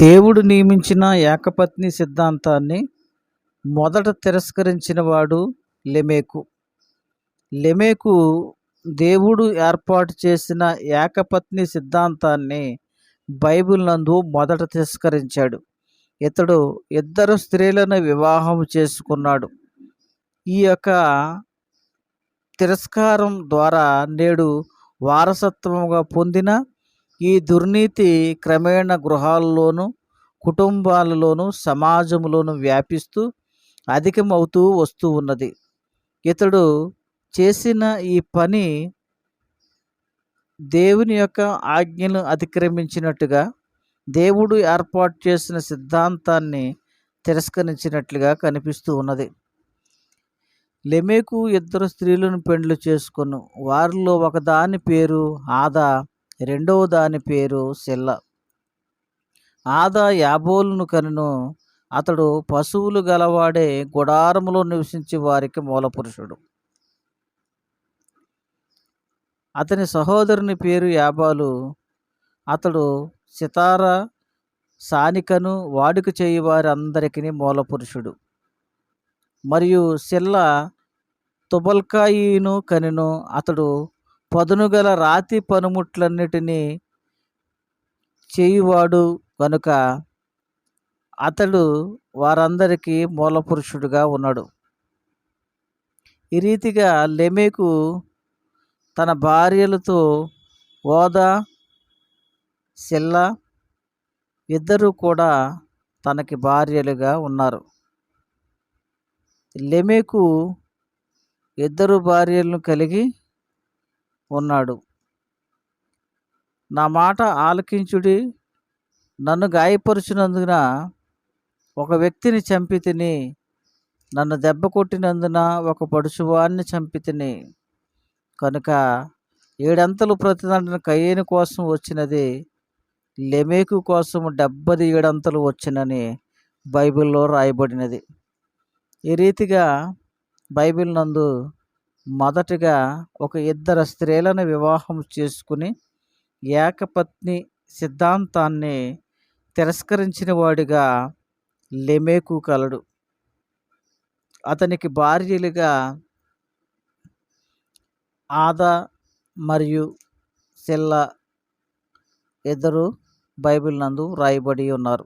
దేవుడు నియమించిన ఏకపత్ని సిద్ధాంతాన్ని మొదట తిరస్కరించిన వాడు లెమెకు. లెమెకు దేవుడు ఏర్పాటు చేసిన ఏకపత్ని సిద్ధాంతాన్ని బైబిల్ నందు మొదట తిరస్కరించాడు. ఇతడు ఇద్దరు స్త్రీలను వివాహం చేసుకున్నాడు. ఈ యొక్క తిరస్కారం ద్వారా నేడు వారసత్వముగా పొందిన ఈ దుర్నీతి క్రమేణ గృహాల్లోనూ, కుటుంబాలలోనూ, సమాజంలోనూ వ్యాపిస్తూ అధికమవుతూ వస్తూ ఉన్నది. ఇతడు చేసిన ఈ పని దేవుని యొక్క ఆజ్ఞలు అతిక్రమించినట్టుగా, దేవుడు ఏర్పాటు చేసిన సిద్ధాంతాన్ని తిరస్కరించినట్లుగా కనిపిస్తూ ఉన్నది. లెమెకు ఇద్దరు స్త్రీలను పెండ్లి చేసుకొను. వారిలో ఒకదాని పేరు ఆదా, రెండవ దాని పేరు సిల్ల. ఆదా యాబోలును కనెను. అతడు పశువులు గలవాడే గుడారములో నివసించే వారికి మూలపురుషుడు. అతని సహోదరుని పేరు యాబాలు. అతడు సితార, సానికను వాడుక చేయి వారి అందరికీ మూలపురుషుడు. మరియు సిల్ల తుబల్కాయిను కనెను. అతడు పదునుగల రాతి పనిముట్లన్నిటినీ చేయువాడు కనుక అతడు వారందరికీ మూలపురుషుడుగా ఉన్నాడు. ఈ రీతిగా లెమెకు తన భార్యలతో ఓదా, సిల్ల ఇద్దరు కూడా తనకి భార్యలుగా ఉన్నారు. లెమెకు ఇద్దరు భార్యలను కలిగి ఉన్నాడు. నా మాట ఆలకించుడి. నన్ను గాయపరుచినందున ఒక వ్యక్తిని చంపితిని, నన్ను దెబ్బ కొట్టినందున ఒక పడుచువాన్ని చంపితిని. కనుక 7 ప్రతిదండన కయ్యేను కోసం వచ్చినది, లెమెకు కోసం 77 వచ్చినని బైబిల్లో రాయబడినది. ఈ రీతిగా బైబిల్ నందు మొదటగా ఒక ఇద్దరు స్త్రీలను వివాహం చేసుకుని ఏకపత్ని సిద్ధాంతాన్ని తిరస్కరించిన వాడిగా లెమెకు కలడు. అతనికి భార్యలుగా ఆదా మరియు సిల్ల ఇద్దరు బైబిల్ నందు రాయబడి ఉన్నారు.